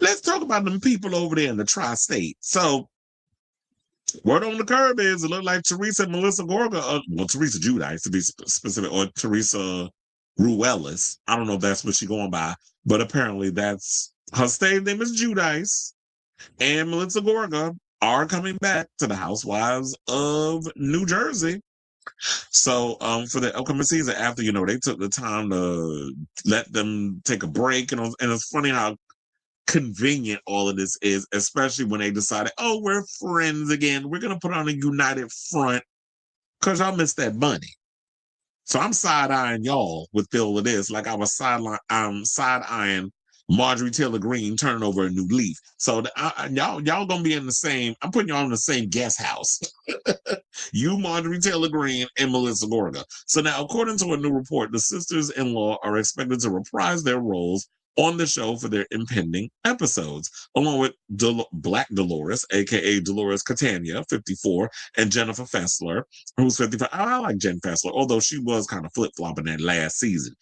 let's talk about them people over there in the tri-state. So, word on the curb is it looked like Teresa and Melissa Gorga, well, Teresa Giudice to be specific, or Teresa Ruelas. I don't know if that's what she's going by, but apparently that's her stage name is Giudice. And Melissa Gorga are coming back to the Housewives of New Jersey. So for the upcoming season, after they took the time to let them take a break, and it's funny how convenient all of this is, especially when they decided, oh, we're friends again. We're gonna put on a united front because y'all missed that money. So I'm side-eyeing y'all with all of this, like I was side-eyeing Marjorie Taylor Greene turning over a new leaf. So y'all gonna be in the same. I'm putting y'all in the same guest house. You, Marjorie Taylor Greene, and Melissa Gorga. So now, according to a new report, the sisters-in-law are expected to reprise their roles on the show for their impending episodes, along with Black Dolores, aka Dolores Catania, 54, and Jennifer Fessler, who's 55. I like Jen Fessler, although she was kind of flip-flopping that last season.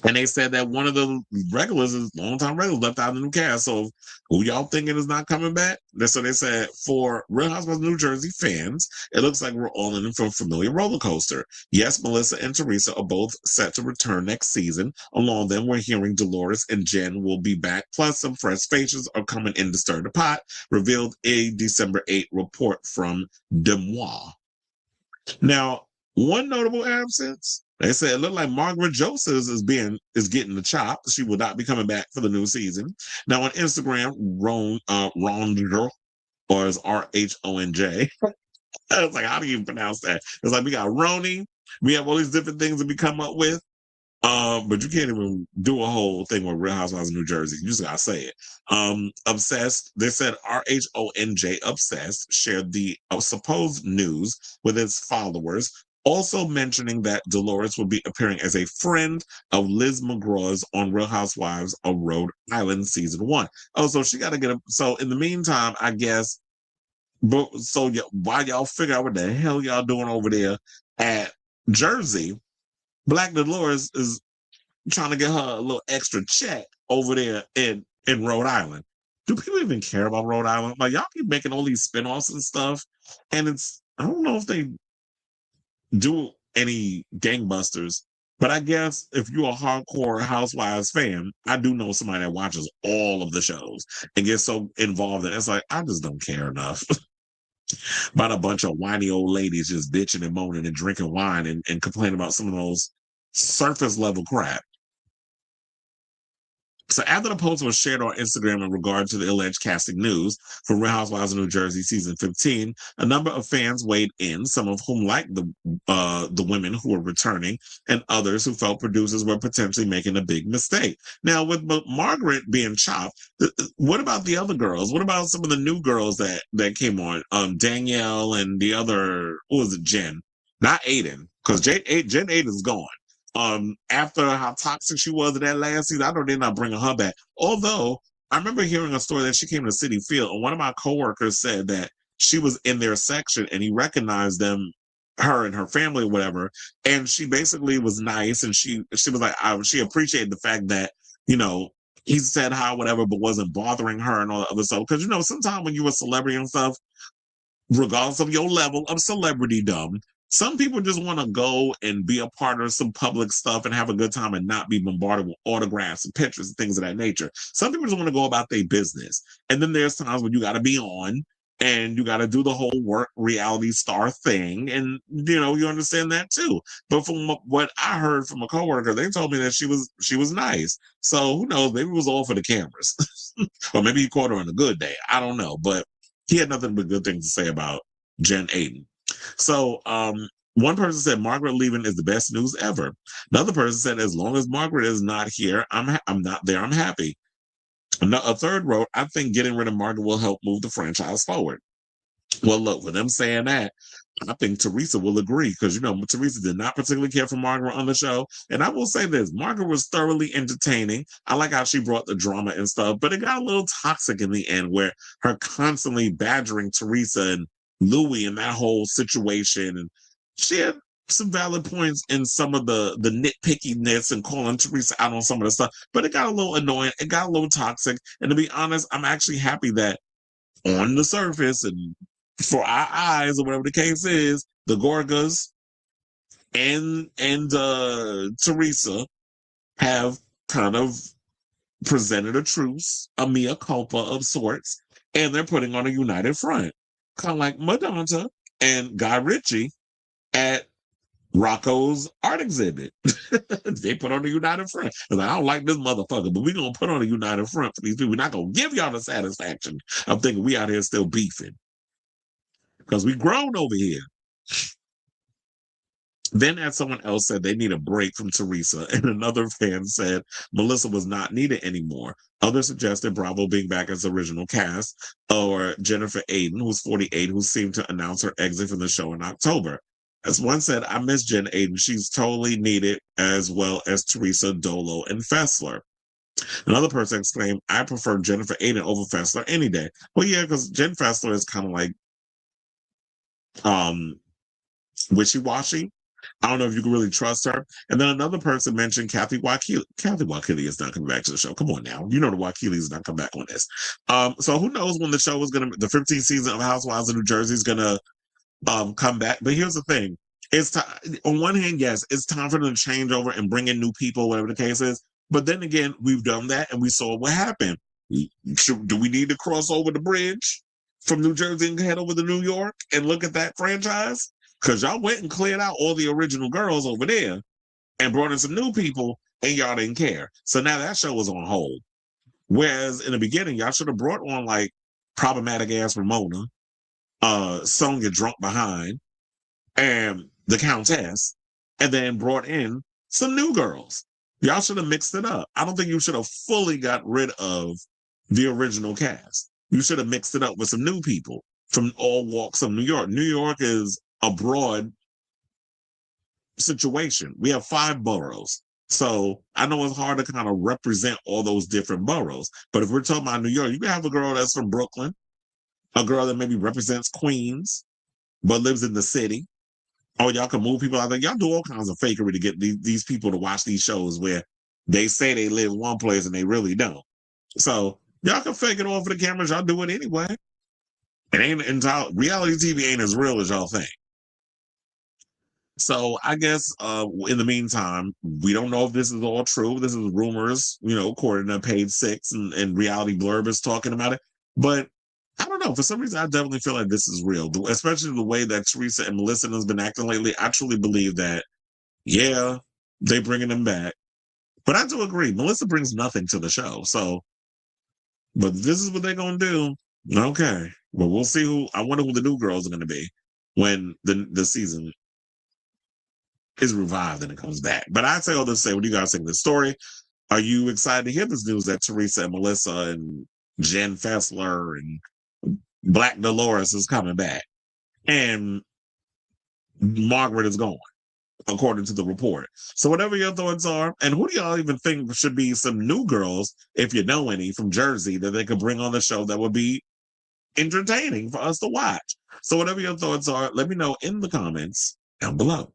And they said that one of the regulars is longtime regulars left out of the new cast. So who y'all thinking is not coming back? So they said for Real Housewives of New Jersey fans, it looks like we're all in for a familiar roller coaster. Yes, Melissa and Teresa are both set to return next season. Along them, we're hearing Dolores and Jen will be back. Plus, some fresh faces are coming in to stir the pot, revealed a December 8 report from Demois. Now, one notable absence. They say it looked like Margaret Josephs is getting the chop. She will not be coming back for the new season. Now on Instagram, Ronj, or is RHONJ. I was like, how do you pronounce that? It's like we got Roni, we have all these different things that we come up with. But you can't even do a whole thing with Real Housewives of New Jersey. You just gotta say it. Obsessed, they said RHONJ Obsessed shared the supposed news with its followers, also mentioning that Dolores will be appearing as a friend of Liz McGraw's on Real Housewives of Rhode Island season 1. Oh, so she gotta get a. So in the meantime, I guess. But so while y'all figure out what the hell y'all doing over there at Jersey, Black Dolores is trying to get her a little extra check over there in Rhode Island. Do people even care about Rhode Island? Like, y'all keep making all these spinoffs and stuff, and I don't know if they do any gangbusters, but I guess if you're a hardcore Housewives fan, I do know somebody that watches all of the shows and gets so involved in it. It's like, I just don't care enough about a bunch of whiny old ladies just bitching and moaning and drinking wine and complaining about some of those surface level crap. So after the post was shared on Instagram in regard to the alleged casting news for Real Housewives of New Jersey season 15, a number of fans weighed in, some of whom liked the women who were returning, and others who felt producers were potentially making a big mistake. Now, with Margaret being chopped, what about the other girls? What about some of the new girls that came on? Danielle and the other, what was it, Jen? Not Aiden, because Jen Aiden's gone. After how toxic she was in that last season, I know they're not bringing her back. Although I remember hearing a story that she came to City Field, and one of my coworkers said that she was in their section and he recognized them, her and her family, or whatever. And she basically was nice, and she was like, she appreciated the fact that he said hi, whatever, but wasn't bothering her and all that other stuff. Because sometimes when you're a celebrity and stuff, regardless of your level of celebritydom, some people just want to go and be a part of some public stuff and have a good time and not be bombarded with autographs and pictures and things of that nature. Some people just want to go about their business. And then there's times when you got to be on and you got to do the whole work reality star thing. And, you understand that too. But from what I heard from a coworker, they told me that she was nice. So who knows? Maybe it was all for the cameras. Or maybe he caught her on a good day. I don't know. But he had nothing but good things to say about Jen Aiden. So one person said Margaret leaving is the best news ever. Another person said, as long as Margaret is not here, I'm not there, I'm happy. A third wrote, I think getting rid of Margaret will help move the franchise forward. Well, look, with them saying that, I think Teresa will agree because, Teresa did not particularly care for Margaret on the show. And I will say this, Margaret was thoroughly entertaining. I like how she brought the drama and stuff, but it got a little toxic in the end where her constantly badgering Teresa and Louis and that whole situation. And some valid points in some of the nitpickiness and calling Teresa out on some of the stuff, but it got a little annoying. It got a little toxic. And to be honest, I'm actually happy that on the surface and for our eyes or whatever the case is, the Gorgas and Teresa have kind of presented a truce, a mea culpa of sorts, and they're putting on a united front, kind of like Madonna and Guy Ritchie at Rocco's art exhibit. They put on a united front. Like, I don't like this motherfucker, but we're going to put on a united front for these people. We're not going to give y'all the satisfaction. I'm thinking we out here still beefing because we grown over here. Then, as someone else said, they need a break from Teresa, and another fan said Melissa was not needed anymore. Others suggested Bravo being back as the original cast, or Jennifer Aiden, who's 48, who seemed to announce her exit from the show in October. As one said, I miss Jen Aiden. She's totally needed, as well as Teresa, Dolo, and Fessler. Another person exclaimed, I prefer Jennifer Aiden over Fessler any day. Well, yeah, because Jen Fessler is kind of like wishy-washy. I don't know if you can really trust her. And then another person mentioned Kathy Wakili. Kathy Wakili is not coming back to the show. Come on now. You know the Wakili is not coming back on this. So who knows when the show is going to, the 15th season of Housewives of New Jersey is going to come back. But here's the thing. It's time, on one hand, yes, it's time for them to change over and bring in new people, whatever the case is. But then again, we've done that and we saw what happened. Do we need to cross over the bridge from New Jersey and head over to New York and look at that franchise? Because y'all went and cleared out all the original girls over there and brought in some new people and y'all didn't care. So now that show was on hold. Whereas in the beginning, y'all should have brought on like problematic ass Ramona, Sonya drunk behind, and the Countess, and then brought in some new girls. Y'all should have mixed it up. I don't think you should have fully got rid of the original cast. You should have mixed it up with some new people from all walks of New York. New York is a broad situation. We have 5 boroughs. So I know it's hard to kind of represent all those different boroughs. But if we're talking about New York, you can have a girl that's from Brooklyn, a girl that maybe represents Queens, but lives in the city. Or y'all can move people out there. Y'all do all kinds of fakery to get these people to watch these shows where they say they live one place and they really don't. So y'all can fake it all for the cameras. Y'all do it anyway. It ain't entirely, reality TV ain't as real as y'all think. So I guess in the meantime, we don't know if this is all true. This is rumors, according to Page 6 and Reality Blurb is talking about it. But I don't know. For some reason, I definitely feel like this is real, especially the way that Teresa and Melissa has been acting lately. I truly believe that, yeah, they're bringing them back. But I do agree. Melissa brings nothing to the show. So, but this is what they're going to do. Okay. But we'll see I wonder who the new girls are going to be when the season is revived and it comes back. But I'd say all this to say, what do you guys think of this story? Are you excited to hear this news that Teresa and Melissa and Jen Fessler and Black Dolores is coming back and Margaret is gone, according to the report? So whatever your thoughts are, and who do y'all even think should be some new girls, if you know any, from Jersey that they could bring on the show that would be entertaining for us to watch? So whatever your thoughts are, let me know in the comments down below.